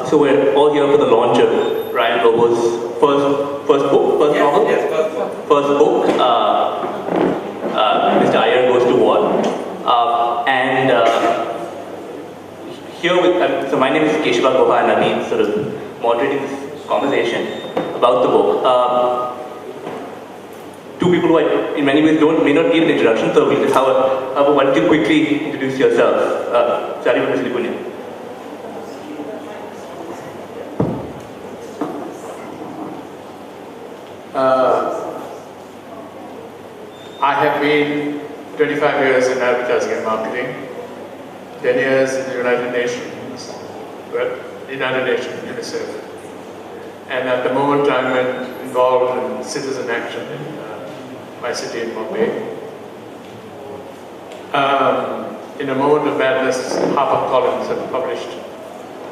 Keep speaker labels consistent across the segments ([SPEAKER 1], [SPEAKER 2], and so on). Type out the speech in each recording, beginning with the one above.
[SPEAKER 1] So we're all here for the launch of Ryan Lobo's first novel?
[SPEAKER 2] Yes, first book.
[SPEAKER 1] First book, Mr. Iyer Goes to War. Here with, so my name is Keshava Guha and I'll be sort of moderating this conversation about the book. Two people who in many ways may not need an introduction, so we'll just have why don't you quickly introduce yourself? Starting with Mr. Cunha.
[SPEAKER 2] I have been 25 years in advertising and marketing, 10 years in the United Nations, UNICEF, and at the moment I'm involved in citizen action in my city in Bombay. In a moment of madness, HarperCollins have published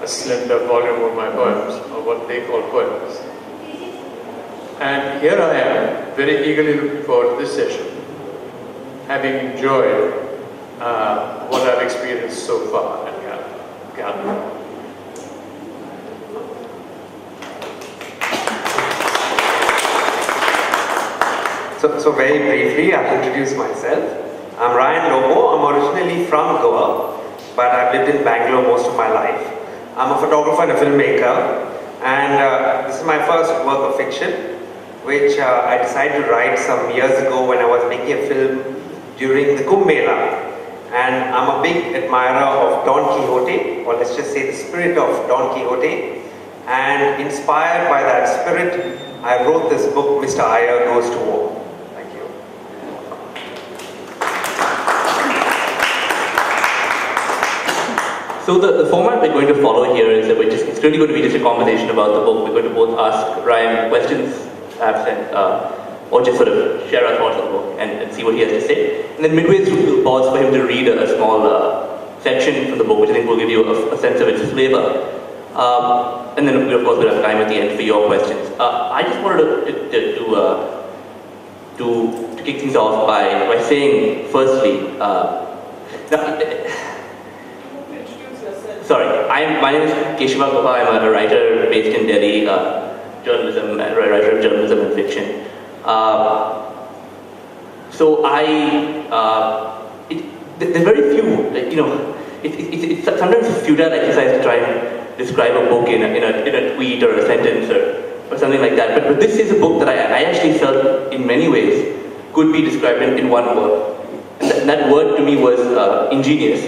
[SPEAKER 2] a slender volume of my poems, or what they call poems. And here I am, very eagerly looking forward to this session, having enjoyed what I've experienced so far at GALF.
[SPEAKER 3] So very briefly, I'll introduce myself. I'm Ryan Lobo. I'm originally from Goa, but I've lived in Bangalore most of my life. I'm a photographer and a filmmaker, and this is my first work of fiction, which I decided to write some years ago when I was making a film during the Kumbh Mela. And I'm a big admirer of Don Quixote, or let's just say the spirit of Don Quixote. And inspired by that spirit, I wrote this book, Mr. Iyer Goes to War. Thank you.
[SPEAKER 1] So the format we're going to follow here is that it's really going to be just a conversation about the book. We're going to both ask Ryan questions, perhaps, or just sort of share our thoughts on the book and see what he has to say. And then midway through, we'll pause for him to read a small section from the book, which I think will give you a sense of its flavor. And then, of course, we'll have time at the end for your questions. I just wanted to kick things off by saying, firstly, sorry, my name is Keshava Guha. I'm a writer based in Delhi, journalism, writer of journalism and fiction. So there's very few, it's sometimes a futile exercise to try and describe a book in a tweet or a sentence or something like that. But this is a book that I actually felt in many ways could be described in one word. And that word to me was ingenious.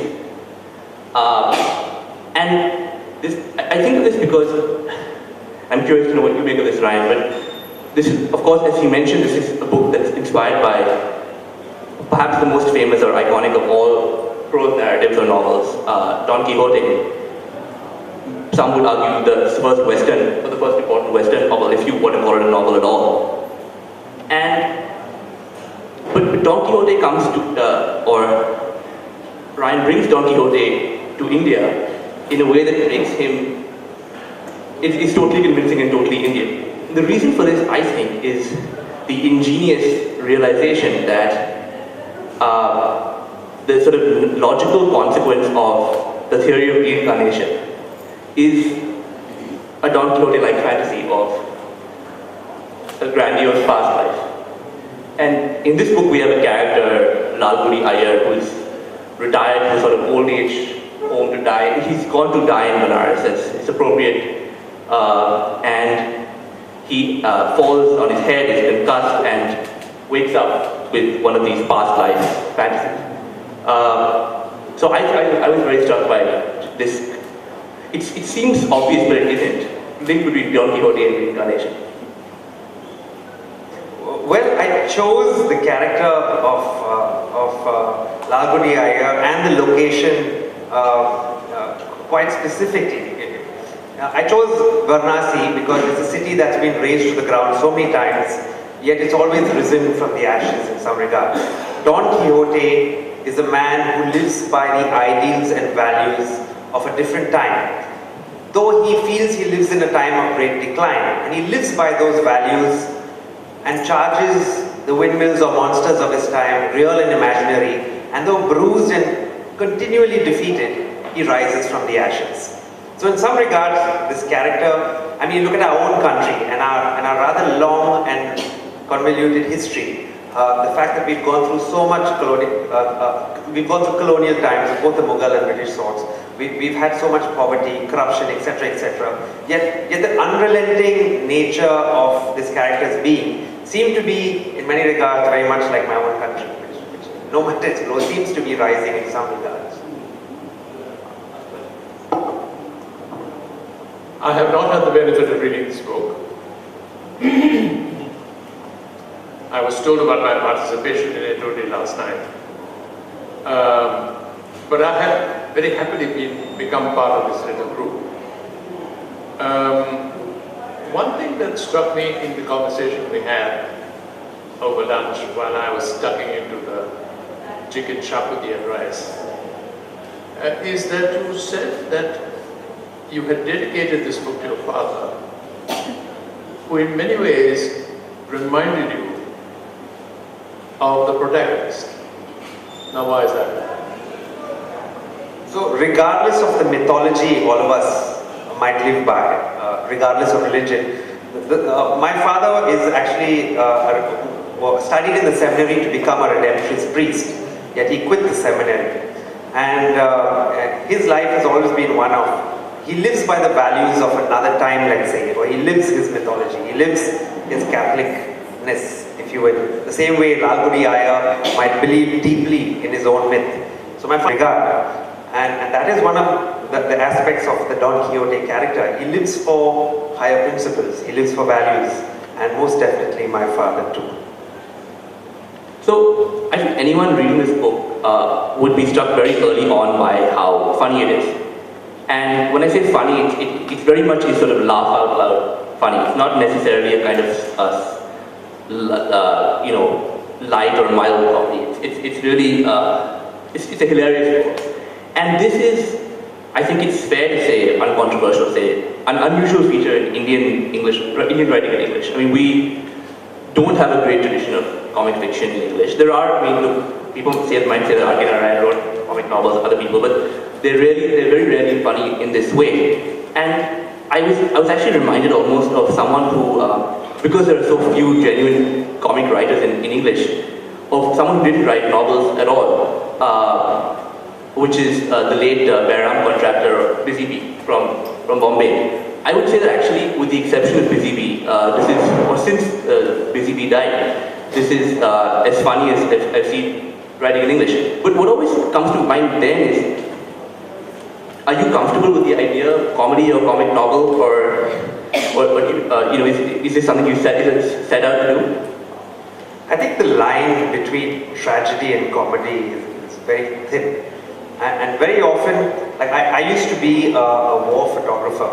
[SPEAKER 1] And I think of this because I'm curious to know what you make of this, Ryan, but this is, of course, as he mentioned, this is a book that's inspired by perhaps the most famous or iconic of all prose narratives or novels, Don Quixote. Some would argue the first Western, or the first important Western novel, if you want to call it a novel at all. But Don Quixote comes to, or Ryan brings Don Quixote to India in a way that makes him, it's totally convincing and totally Indian. The reason for this, I think, is the ingenious realization that the sort of logical consequence of the theory of reincarnation is a Don Quixote-like fantasy of a grandiose past life. And in this book we have a character, Iyer, who's retired from sort of old age home to die. He's gone to die in Benares, it's appropriate. And he falls on his head, is concussed, and wakes up with one of these past life fantasies. So I was very struck by this. It seems obvious, but it isn't. Link between Don Quixote and reincarnation.
[SPEAKER 3] Well, I chose the character of Iyer and the location quite specifically. I chose Varanasi because it's a city that's been razed to the ground so many times, yet it's always risen from the ashes in some regard. Don Quixote is a man who lives by the ideals and values of a different time. Though he feels he lives in a time of great decline, and he lives by those values and charges the windmills or monsters of his time, real and imaginary, and though bruised and continually defeated, he rises from the ashes. So So in some regards, this character, I mean, look at our own country and our rather long and convoluted history. The fact that we've gone through so much we've gone through colonial times, both the Mughal and British sorts. We've had so much poverty, corruption, etc., etc. Yet the unrelenting nature of this character's being seemed to be, in many regards, very much like my own country, which no matter its growth, seems to be rising in some regards.
[SPEAKER 2] I have not had the benefit of reading this book. I was told about my participation in it only last night. But I have very happily become part of this little group. One thing that struck me in the conversation we had over lunch while I was tucking into the chicken chapati and rice is that you said that you had dedicated this book to your father, who in many ways reminded you of the protagonist. Now, why is that?
[SPEAKER 3] So, regardless of the mythology all of us might live by, regardless of religion, my father is actually studied in the seminary to become a redemptorist priest, yet he quit the seminary. And his life has always been one of, he lives by the values of another time, let's say, or he lives his mythology, he lives his Catholicness, if you will. The same way Lalgudi Iyer might believe deeply in his own myth. So my father, and that is one of the aspects of the Don Quixote character. He lives for higher principles, he lives for values, and most definitely my father too.
[SPEAKER 1] So, I think anyone reading this book would be struck very early on by how funny it is. And when I say funny, it's very much a sort of laugh out loud funny. It's not necessarily a kind of, light or mild comedy. It's really, it's a hilarious book. And this is, I think it's fair to say, uncontroversial to say, an unusual feature in Indian writing in English. I mean, we don't have a great tradition of comic fiction in English. There are, I mean, look, people might say that R.K. Narayan wrote comic novels, other people, but they're very rarely funny in this way. And I was actually reminded almost of someone who, because there are so few genuine comic writers in English, of someone who didn't write novels at all, which is the late Bairam contractor Busy Bee from Bombay. I would say that actually, with the exception of Busy Bee, since Busy Bee died, this is as funny as I've seen writing in English. But what always comes to mind then is, are you comfortable with the idea of comedy or comic novel, or is this something you set out to do?
[SPEAKER 3] I think the line between tragedy and comedy is very thin. And very often, like I used to be a war photographer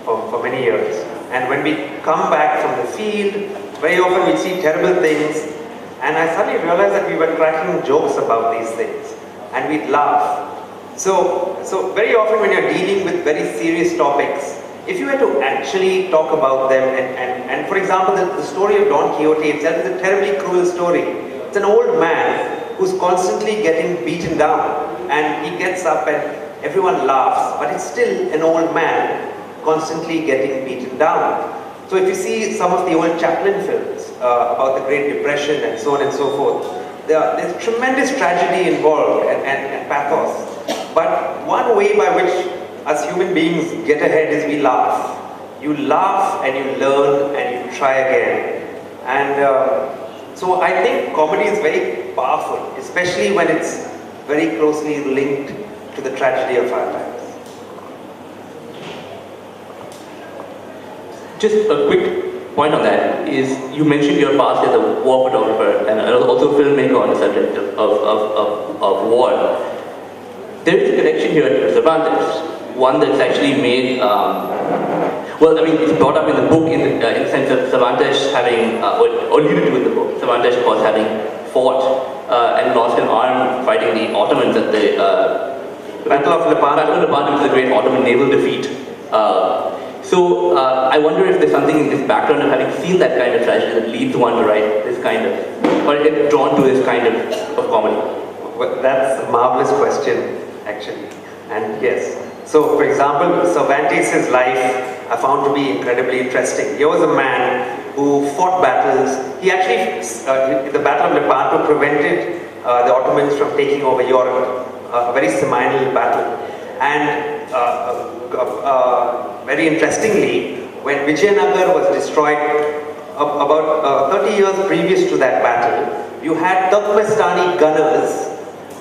[SPEAKER 3] for many years. And when we come back from the field, very often we see terrible things. And I suddenly realized that we were cracking jokes about these things. And we'd laugh. So very often when you're dealing with very serious topics, if you had to actually talk about them, and for example, the story of Don Quixote itself is a terribly cruel story. It's an old man who's constantly getting beaten down, and he gets up and everyone laughs, but it's still an old man constantly getting beaten down. So if you see some of the old Chaplin films about the Great Depression and so on and so forth, there's tremendous tragedy involved and pathos. But one way by which us human beings get ahead is we laugh. You laugh and you learn and you try again. And so I think comedy is very powerful, especially when it's very closely linked to the tragedy of our times.
[SPEAKER 1] Just a quick point on that is, you mentioned your past as a war photographer and also a filmmaker on the subject of war. There is a connection here to Cervantes, one that's actually made, it's brought up in the book in the sense of Cervantes having, or alluded to in the book, Cervantes of course having fought and lost an arm fighting the Ottomans at the Battle of Lepanto, which is a great Ottoman naval defeat. So I wonder if there's something in this background of having seen that kind of tragedy that leads one to write this kind of, or get drawn to this kind of comedy.
[SPEAKER 3] Well, that's a marvelous question, actually. And yes, So, for example, Cervantes' life I found to be incredibly interesting. Here was a man who fought battles. He actually, the Battle of Lepanto prevented the Ottomans from taking over Europe, a very seminal battle. And very interestingly, when Vijayanagar was destroyed, about 30 years previous to that battle, you had Turkmenistani gunners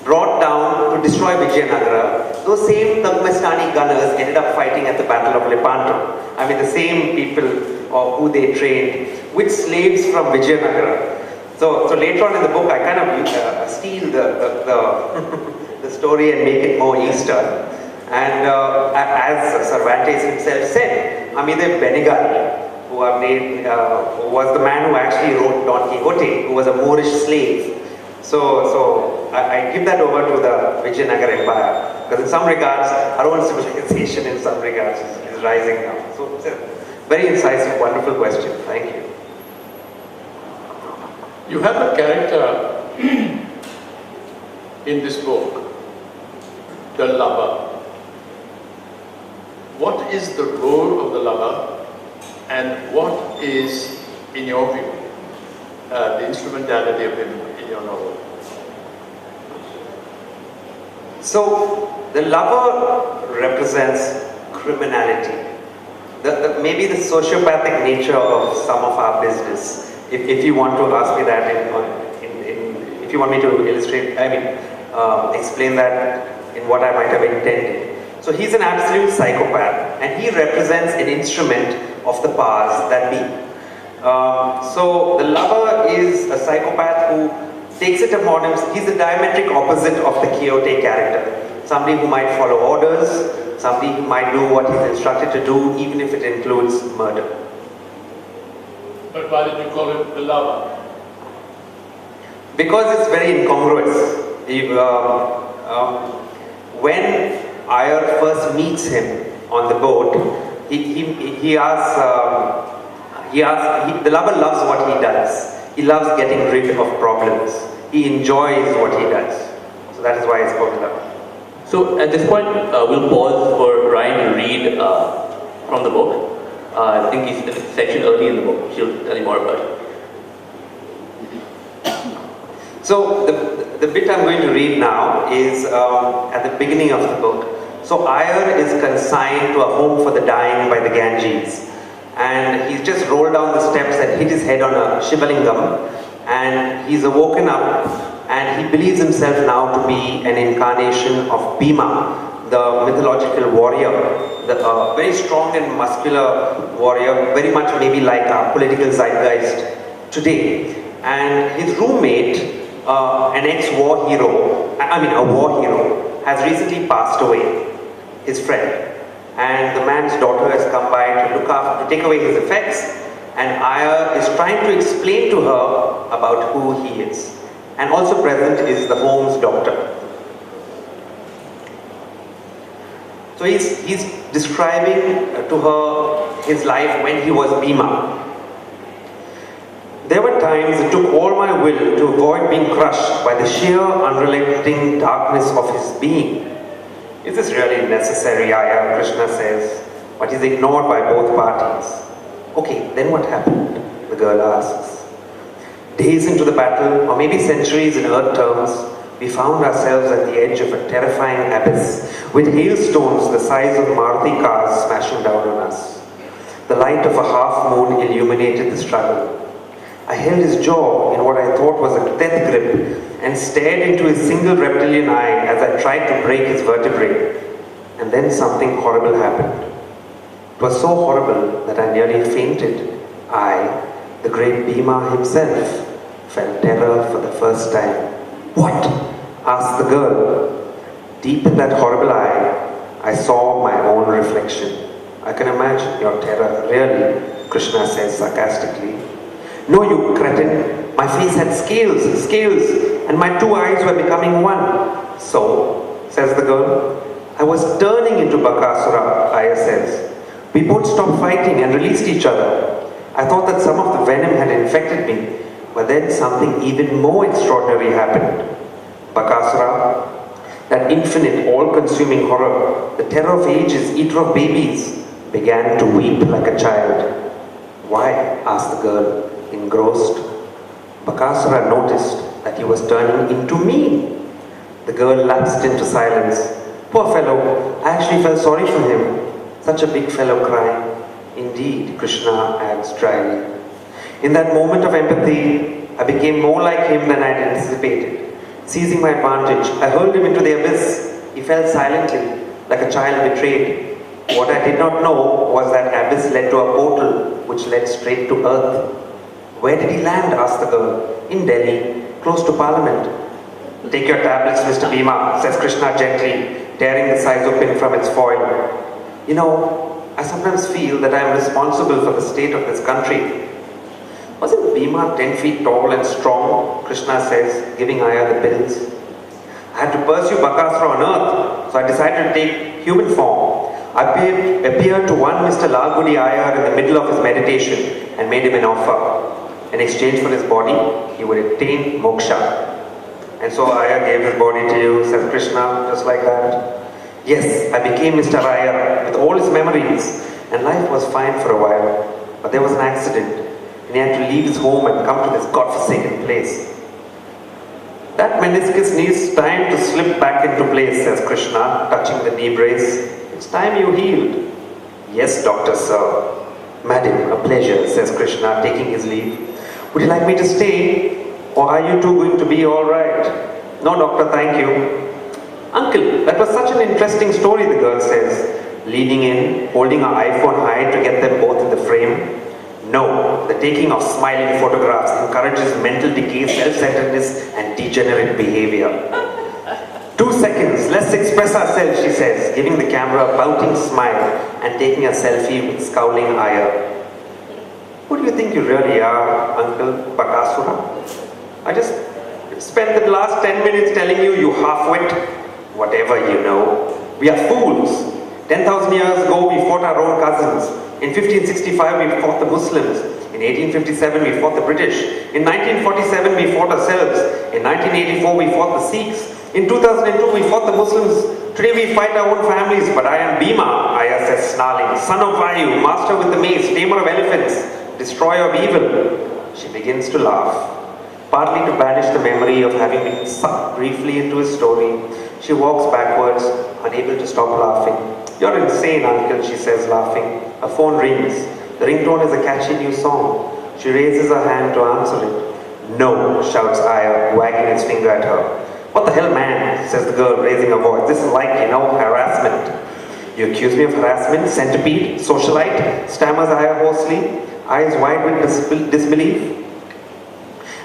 [SPEAKER 3] brought down to destroy Vijayanagara. Those same Turkmenistani gunners ended up fighting at the Battle of Lepanto. I mean, the same people who they trained with slaves from Vijayanagara. So later on in the book, I kind of steal the story and make it more Eastern. And as Cervantes himself said, Amide Benigal, who was the man who actually wrote Don Quixote, who was a Moorish slave. So I give that over to the Vijayanagar Empire, because in some regards, our own civilization in some regards is rising now. So it's a very incisive, wonderful question. Thank you.
[SPEAKER 2] You have a character in this book, the lover. What is the role of the lover, and what is, in your view, the instrumentality of him in your novel?
[SPEAKER 3] So, the lover represents criminality. Maybe the sociopathic nature of some of our business. If you want to ask me that, if you want me to illustrate, explain that in what I might have intended. So he's an absolute psychopath, and he represents an instrument of the powers that be. So the lover is a psychopath who takes it upon him. He's the diametric opposite of the Quixote character. Somebody who might follow orders, somebody who might do what he's instructed to do, even if it includes murder.
[SPEAKER 2] But why did you call him the lover?
[SPEAKER 3] Because it's very incongruous. When Iyer first meets him on the boat, he asks, the lover loves what he does. He loves getting rid of problems. He enjoys what he does. So that is why it's called love.
[SPEAKER 1] So at this point, we'll pause for Ryan to read from the book. I think he's in a section early in the book. She'll tell you more about it.
[SPEAKER 3] So the bit I'm going to read now is at the beginning of the book. So Iyer is consigned to a home for the dying by the Ganges. And he's just rolled down the steps and hit his head on a Shivalingam. And he's awoken up, and he believes himself now to be an incarnation of Bhima, the mythological warrior, the very strong and muscular warrior, very much maybe like our political zeitgeist today. And his roommate, an ex-war hero, a war hero, has recently passed away, his friend. And the man's daughter has come by to take away his effects, and Iyer is trying to explain to her about who he is. And also present is the home's doctor. So he's describing to her his life when he was Bhima. There were times it took all my will to avoid being crushed by the sheer unrelenting darkness of his being. Is this really necessary, Iyer? Krishna says, but is ignored by both parties. Okay, then what happened? The girl asks. Days into the battle, or maybe centuries in earth terms, we found ourselves at the edge of a terrifying abyss, with hailstones the size of Maruti cars smashing down on us. The light of a half moon illuminated the struggle. I held his jaw in what I thought was a death grip and stared into his single reptilian eye as I tried to break his vertebrae. And then something horrible happened. It was so horrible that I nearly fainted. I, the great Bhima himself, felt terror for the first time. What? Asked the girl. Deep in that horrible eye, I saw my own reflection. I can imagine your terror, really, Krishna says sarcastically. No, you cretin. My face had scales, and my two eyes were becoming one. So, says the girl, I was turning into Bakasura, Iyer says. We both stopped fighting and released each other. I thought that some of the venom had infected me, but then something even more extraordinary happened. Bakasura, that that infinite, all-consuming horror, the terror of ages, eater of babies, began to weep like a child. Why? Asked the girl, engrossed. Bakasura noticed that he was turning into me. The girl lapsed into silence. Poor fellow, I actually felt sorry for him. Such a big fellow crying. Indeed, Krishna adds dryly. In that moment of empathy, I became more like him than I had anticipated. Seizing my advantage, I hurled him into the abyss. He fell silently, like a child betrayed. What I did not know was that abyss led to a portal which led straight to earth. Where did he land? Asked the girl. In Delhi, close to Parliament. Take your tablets, Mr. Bhima, says Krishna gently, tearing the size open from its foil. You know, I sometimes feel that I am responsible for the state of this country. Wasn't Bhima 10 feet tall and strong? Krishna says, giving Iyer the pills. I had to pursue Bakasura on earth, so I decided to take human form. I appeared to one Mr. Lalgudi Iyer in the middle of his meditation and made him an offer. In exchange for his body, he would attain moksha. And so Iyer gave his body to you, says Krishna, just like that. Yes, I became Mr. Iyer with all his memories, and life was fine for a while. But there was an accident, and he had to leave his home and come to this godforsaken place. That meniscus needs time to slip back into place, says Krishna, touching the knee brace. It's time you healed. Yes, doctor, sir. Madam, a pleasure, says Krishna, taking his leave. Would you like me to stay? Or are you two going to be all right? No, doctor, thank you. Uncle, that was such an interesting story, the girl says, leaning in, holding her iPhone high to get them both in the frame. No, the taking of smiling photographs encourages mental decay, self-centeredness, and degenerate behavior. 2 seconds, let's express ourselves, she says, giving the camera a pouting smile and taking a selfie with scowling Iyer. Who do you think you really are, Uncle Bakasura? I just spent the last 10 minutes telling you, you half-wit. Whatever you know. We are fools. 10,000 years ago, we fought our own cousins. In 1565, we fought the Muslims. In 1857, we fought the British. In 1947, we fought ourselves. In 1984, we fought the Sikhs. In 2002, we fought the Muslims. Today, we fight our own families. But I am Bhima, Iyer says, snarling. Son of Vayu, master with the mace, tamer of elephants, destroyer of evil. She begins to laugh. Partly to banish the memory of having been sucked briefly into his story, she walks backwards, unable to stop laughing. You're insane, uncle, she says, laughing. A phone rings. The ringtone is a catchy new song. She raises her hand to answer it. No, shouts Iyer, wagging his finger at her. What the hell, man, says the girl, raising her voice. This is like, harassment. You accuse me of harassment, centipede, socialite, stammers Iyer hoarsely, eyes wide with disbelief.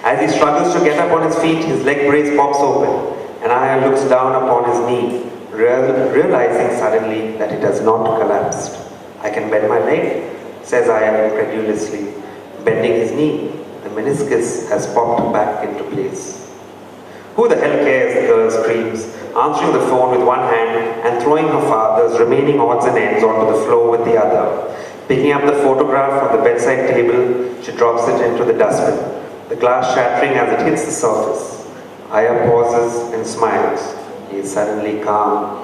[SPEAKER 3] As he struggles to get up on his feet, his leg brace pops open, and Iyer looks down upon his knee, realizing suddenly that it has not collapsed. I can bend my leg, says Iyer incredulously, bending his knee. The meniscus has popped back into place. Who the hell cares, the girl screams, answering the phone with one hand and throwing her father's remaining odds and ends onto the floor with the other. Picking up the photograph from the bedside table, she drops it into the dustbin, the glass shattering as it hits the surface. Iyer pauses and smiles. He is suddenly calm.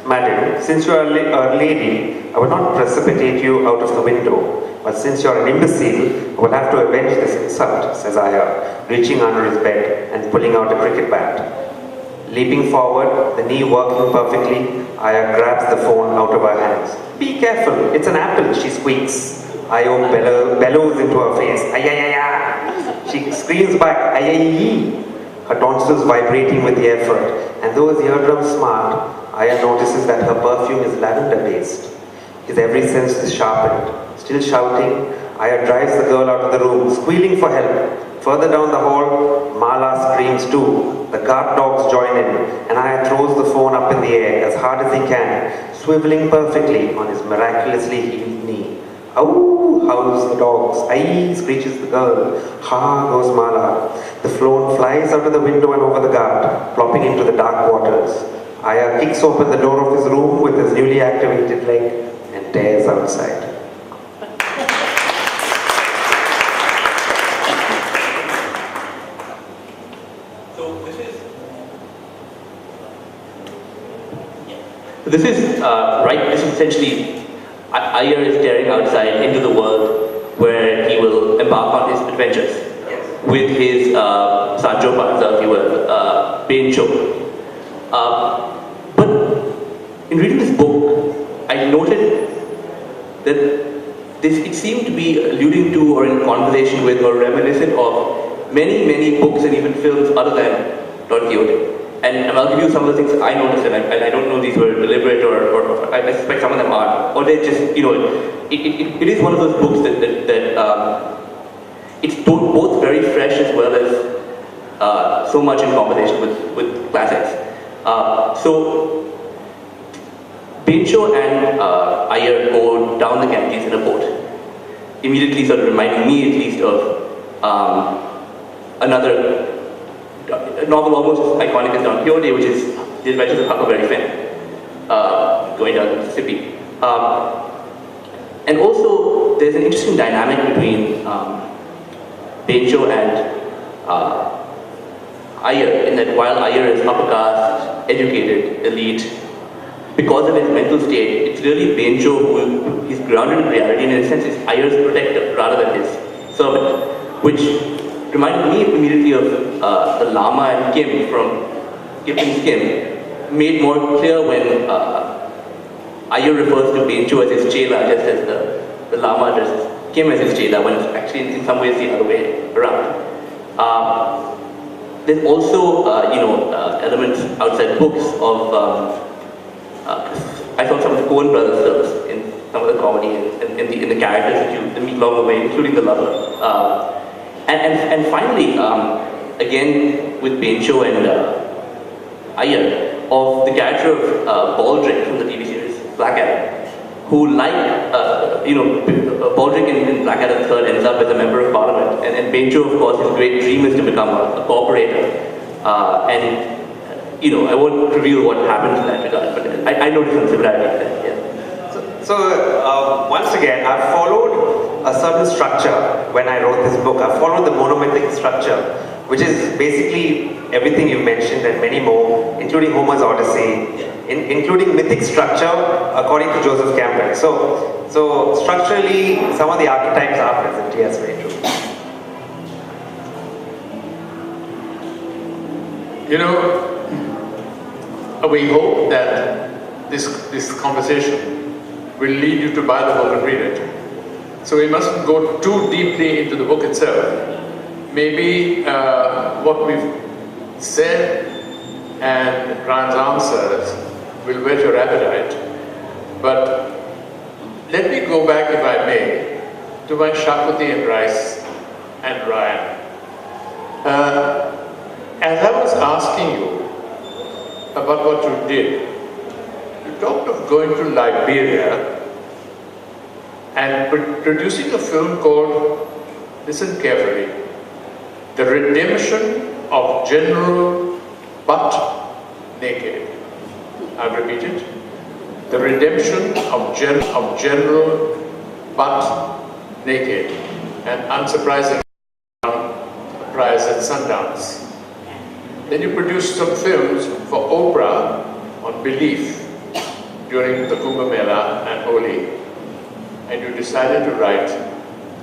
[SPEAKER 3] Madam, since you are a lady, I will not precipitate you out of the window. But since you are an imbecile, I will have to avenge this insult, says Iyer, reaching under his bed and pulling out a cricket bat. Leaping forward, the knee working perfectly, Iyer grabs the phone out of her hands. Be careful, it's an apple, she squeaks. Iyer bellows into her face. Ayayaya! She screams back, ayayi! Her tonsils vibrating with the effort, and though his eardrums smart, Iyer notices that her perfume is lavender-based. His every sense is sharpened. Still shouting, Iyer drives the girl out of the room, squealing for help. Further down the hall, Mala screams too. The guard dogs join in, and Iyer throws the phone up in the air as hard as he can, swiveling perfectly on his miraculously healed knee. Ow! Howls the dogs. Aye! Screeches the girl. Ha! Goes Mala. The phone flies out of the window and over the guard, plopping into the dark waters. Iyer kicks open the door of his room with his newly activated leg and tears outside.
[SPEAKER 1] This is right. This is essentially Iyer is staring outside into the world where he will embark on his adventures with his Sancho Panza, if you will, Bencho. But in reading this book, I noted that it seemed to be alluding to or in conversation with or reminiscent of many books and even films other than Don Quixote. And I'll give you some of the things I noticed, and I don't know these were deliberate or I suspect some of them are, or they just, it is one of those books that it's both very fresh as well as so much in conversation with classics. So Bencho and Iyer go down the Ganges in a boat, immediately sort of reminding me at least of another novel almost as iconic as Don Quixote, which is The Adventures of Huckleberry Finn, going down the Mississippi. And also, there's an interesting dynamic between Bencho and Iyer, in that while Iyer is upper caste, educated, elite, because of his mental state, it's really Bencho who is grounded in reality, and in a sense is Iyer's protector rather than his servant, which reminded me immediately of the Lama and Kim from Kipling's Kim, made more clear when Iyer refers to Bencho as his chela, just as the Lama addresses Kim as his chela, when it's actually in some ways the other way around. There's also elements outside books of I saw some of the Coen brothers films in some of the comedy and in the characters that you meet along the way, including the lover. And finally, again with Bencho and Iyer, of the character of Baldric from the TV series Blackadder, who Baldric in Blackadder the Third ends up as a member of Parliament, and Bencho, of course, his great dream is to become a corporator, I won't reveal what happens in that regard, but I noticed some similarities there. Yeah.
[SPEAKER 3] So once again, I've followed a certain structure when I wrote this book. I followed the monomythic structure, which is basically everything you mentioned and many more, including Homer's Odyssey, including mythic structure according to Joseph Campbell. So structurally, some of the archetypes are present. Yes, very true.
[SPEAKER 2] We hope that this conversation will lead you to buy the book and read it. So we mustn't go too deeply into the book itself. Maybe what we've said and Ryan's answers will whet your appetite. But let me go back, if I may, to my Shakuti and Rice and Ryan. As I was asking you about what you did, you talked of going to Liberia and producing a film called, listen carefully, The Redemption of General Butt Naked. I'll repeat it. The Redemption of General Butt Naked. And unsurprisingly, prize at Sundance. Then you produced some films for Oprah on belief during the Kumbh Mela and Holi. And you decided to write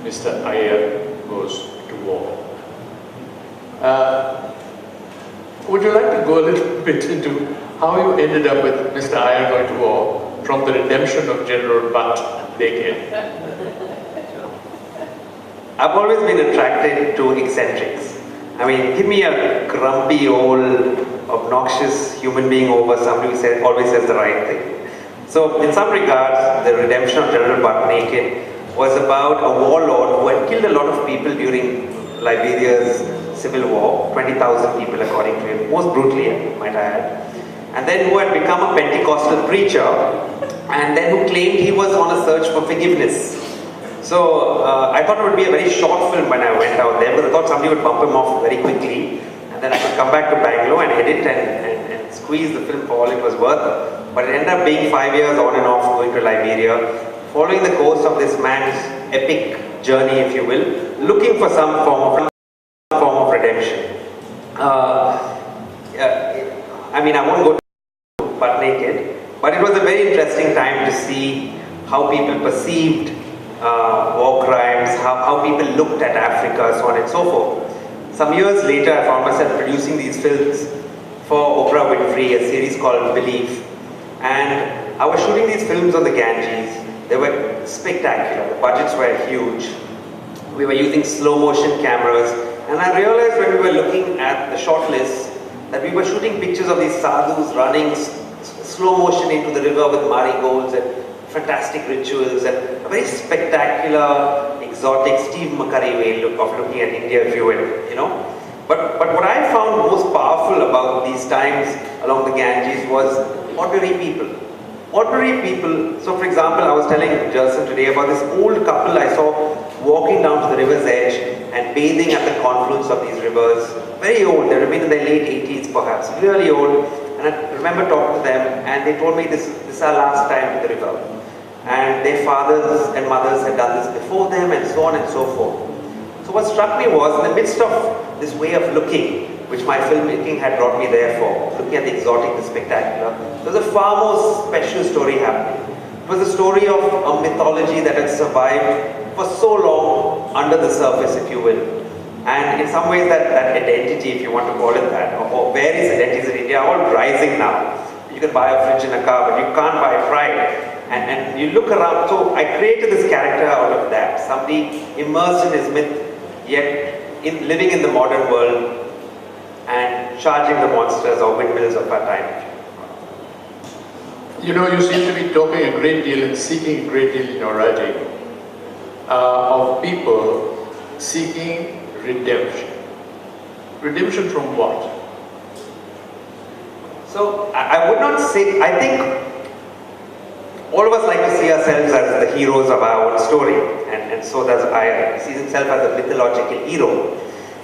[SPEAKER 2] Mr. Iyer Goes to War. Would you like to go a little bit into how you ended up with Mr. Iyer Going to War from the redemption of General Butt Naked?
[SPEAKER 3] I've always been attracted to eccentrics. I mean, give me a grumpy, old, obnoxious human being over somebody who always says the right thing. So, in some regards, the redemption of General Butt Naked was about a warlord who had killed a lot of people during Liberia's civil war, 20,000 people according to him, most brutally, might I add. And then who had become a Pentecostal preacher, and then who claimed he was on a search for forgiveness. So I thought it would be a very short film when I went out there, because I thought somebody would bump him off very quickly, and then I could come back to Bangalore and edit and squeeze the film for all it was worth. But it ended up being 5 years on and off going to Liberia, following the course of this man's epic journey, if you will, looking for some form of redemption. I mean, I won't go to butt naked, But it was a very interesting time to see how people perceived war crimes, how people looked at Africa, so on and so forth. Some years later, I found myself producing these films for Oprah Winfrey, a series called Belief. And I was shooting these films on the Ganges. They were spectacular. The budgets were huge. We were using slow motion cameras. And I realized when we were looking at the short list that we were shooting pictures of these sadhus running slow motion into the river with marigolds and fantastic rituals and a very spectacular, exotic Steve McCurry way of looking at India, if you will, you know. But what I found most powerful about these times along the Ganges was ordinary people. Ordinary people. So for example, I was telling Gerson today about this old couple I saw walking down to the river's edge and bathing at the confluence of these rivers. Very old, they would have been in their late 80s perhaps, really old. And I remember talking to them and they told me this is our last time to the river. And their fathers and mothers had done this before them and so on and so forth. So what struck me was, in the midst of this way of looking, which my filmmaking had brought me there for, looking at the exotic, the spectacular, there was a far more special story happening. It was a story of a mythology that had survived for so long under the surface, if you will. And in some ways that identity, if you want to call it that, or various identities in India are all rising now. You can buy a fridge and a car, but you can't buy pride. And you look around, so I created this character out of that. Somebody immersed in his myth, yet living in the modern world and charging the monsters or windmills of our time.
[SPEAKER 2] You know, you seem to be talking a great deal and seeking a great deal in your writing of people seeking redemption. Redemption from what? So, I would not say, I think all of us like to see ourselves as the heroes of our own story, and so does Iyer. He sees himself as a mythological hero.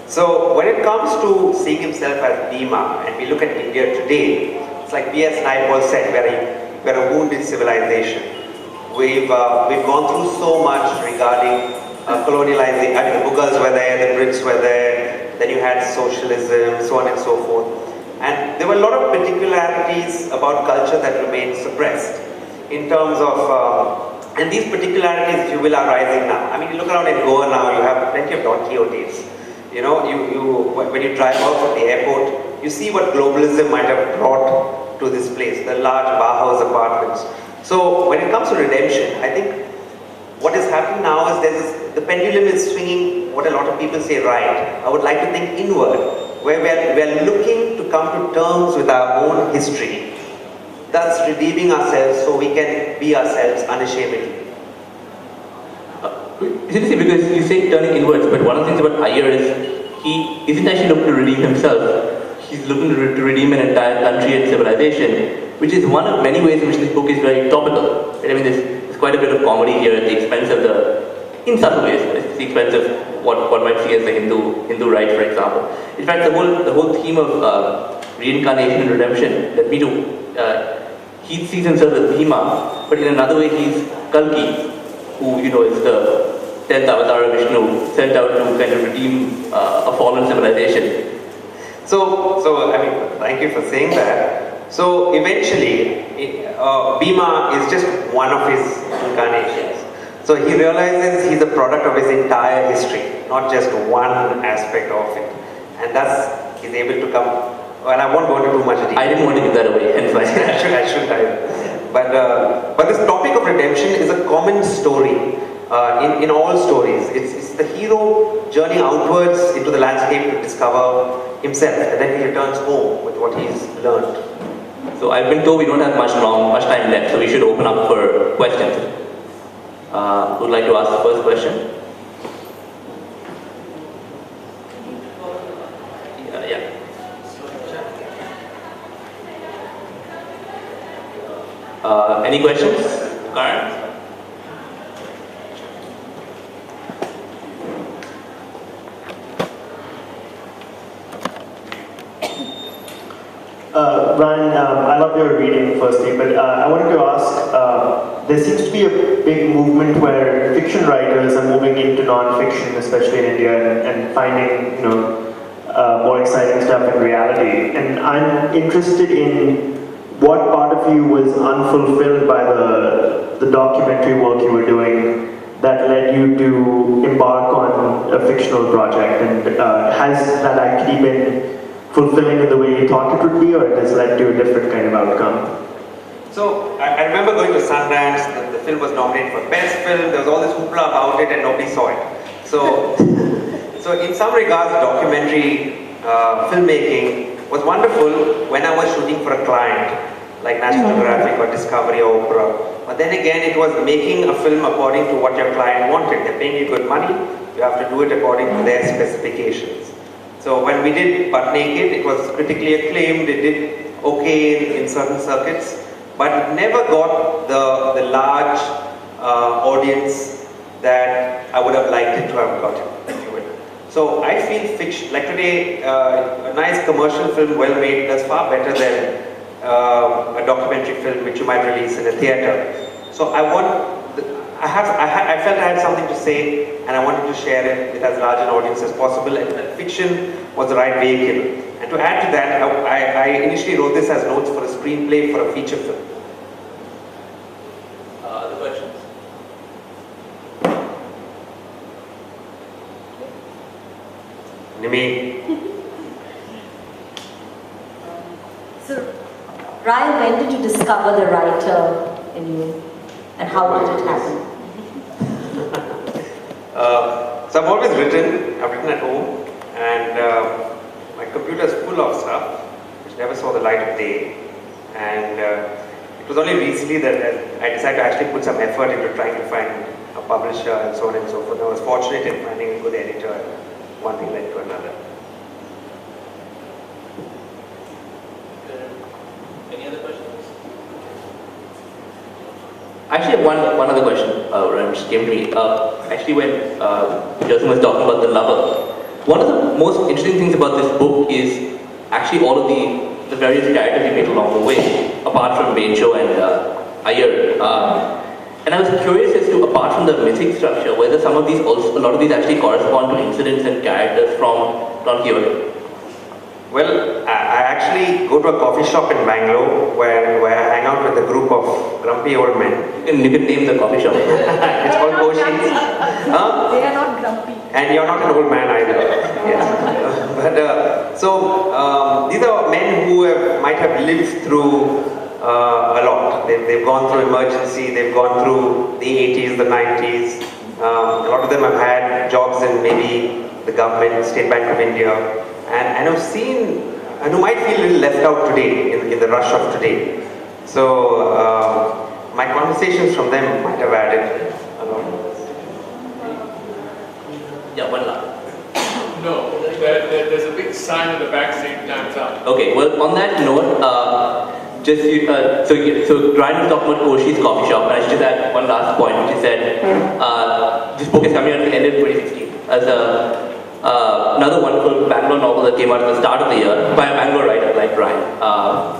[SPEAKER 2] So when it comes to seeing himself as Bhima, and we look at India today, it's like B.S. Naipaul said, we're a wounded civilization. We've gone through so much regarding colonializing. I mean, the Mughals were there, the Brits were there, then you had socialism, so on and so forth. And there were a lot of particularities about culture that remained suppressed in terms of, and these particularities, if you will, are rising now. I mean, you look around in Goa now, you have plenty of Don Quixotes. You know, when you drive out from the airport, you see what globalism might have brought to this place, the large Bauhaus apartments. So when it comes to redemption, I think what is happening now is the pendulum is swinging what a lot of people say right. I would like to think inward, where we're looking to come to terms with our own history, thus redeeming ourselves so we can be ourselves unashamedly.
[SPEAKER 1] It's interesting because you say turning inwards, but one of the things about Iyer is he isn't actually looking to redeem himself. He's looking to redeem an entire country and civilization, which is one of many ways in which this book is very topical. Right? I mean, there's quite a bit of comedy here at the expense of in subtle ways, at the expense of what one might see as the Hindu right, for example. In fact, the whole theme of reincarnation and redemption led me to. He sees himself as Bhima, but in another way he's Kalki, who is the 10th avatar of Vishnu, sent out to kind of redeem a fallen civilization.
[SPEAKER 3] So I mean, thank you for saying that. So eventually, Bhima is just one of his incarnations. So he realizes he's a product of his entire history, not just one aspect of it. And thus, he's able to come. Well, I won't go into too much detail.
[SPEAKER 1] I didn't want to give that away, hence why
[SPEAKER 3] I shouldn't. But this topic of redemption is a common story in all stories. It's the hero journeying outwards into the landscape to discover himself, and then he returns home with what he's learned.
[SPEAKER 1] So I've been told we don't have much time left, so we should open up for questions. Who would like to ask the first question? Yeah. Any questions? Karan?
[SPEAKER 4] Ryan, I love your reading firstly, but I wanted to ask, there seems to be a big movement where fiction writers are moving into non-fiction, especially in India, and finding, more exciting stuff in reality. And I'm interested in what part of you was unfulfilled by the documentary work you were doing that led you to embark on a fictional project? And has that actually been fulfilling in the way you thought it would be, or it has led to a different kind of outcome?
[SPEAKER 3] So I remember going to Sundance. The film was nominated for Best Film. There was all this hoopla about it, and nobody saw it. So, so in some regards, documentary filmmaking was wonderful when I was shooting for a client like National Geographic or Discovery or Oprah. But then again, it was making a film according to what your client wanted. They're paying you good money. You have to do it according to their specifications. So when we did Butt Naked, it was critically acclaimed. It did okay in certain circuits. But it never got the large audience that I would have liked it to have gotten. So I feel fiction, like today, a nice commercial film, well made, does far better than a documentary film which you might release in a theatre. So I felt I had something to say, and I wanted to share it with as large an audience as possible, and fiction was the right vehicle. And to add to that, I initially wrote this as notes for a screenplay for a feature film.
[SPEAKER 1] Other questions?
[SPEAKER 3] Nimi?
[SPEAKER 5] So, Ryan, when did you discover the writer in you, and how did it happen?
[SPEAKER 3] So I've always written. I've written at home, and my computer is full of stuff which never saw the light of day. And it was only recently that I decided to actually put some effort into trying to find a publisher and so on and so forth. I was fortunate in finding a good editor, and one thing led to another.
[SPEAKER 1] Any other questions? Actually, one other question just came to me. Actually, when Gerson was talking about the lover, one of the most interesting things about this book is actually all of the various characters you made along the way, apart from Bencho and Iyer. And I was curious as to, apart from the mythic structure, whether some of these also, a lot of these actually correspond to incidents and characters from Don Quixote.
[SPEAKER 3] Well, I actually go to a coffee shop in Bangalore where I hang out with a group of grumpy old men.
[SPEAKER 1] You can name the coffee shop.
[SPEAKER 3] It's called Koshi's. Huh?
[SPEAKER 5] They are not grumpy.
[SPEAKER 3] And you're not an old man either. Yeah. But these are men who might have lived through a lot. They've gone through emergency. They've gone through the 80s, the 90s. A lot of them have had jobs in maybe the government, State Bank of India. And I've seen, and who might feel a little left out today, in the rush of today. So, my conversations from them might have added a lot.
[SPEAKER 1] Yeah, one last.
[SPEAKER 2] No, there's a big sign at the back saying time's up.
[SPEAKER 1] Okay, well, on that note, so Ryan was talking about Koshi's coffee shop, and I should just add one last point, which is that this book is coming out at the end of 2016 as another wonderful Bangalore novel that came out at the start of the year by a Bangalore writer like Ryan,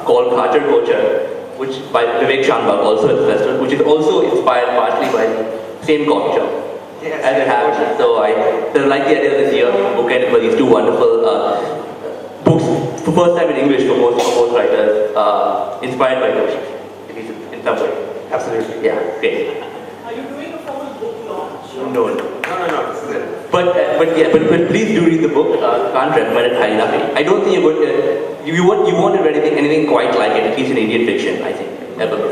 [SPEAKER 1] called Khajar Kochar, which by Vivek Shanbhag, also at the festival, which is also inspired partially by the same coffee shop.
[SPEAKER 3] Yes,
[SPEAKER 1] as it happens. So I like the idea of this year bookend for these two wonderful books, for first time in English for most writers, inspired by Koshi, at least in some way.
[SPEAKER 3] Absolutely.
[SPEAKER 1] Yeah, great.
[SPEAKER 6] Are you doing a formal book launch?
[SPEAKER 1] No.
[SPEAKER 3] No, this is it.
[SPEAKER 1] But please do read the book. Can't recommend it highly enough. I don't think you won't have read anything quite like it, at least in Indian fiction, I think, ever before.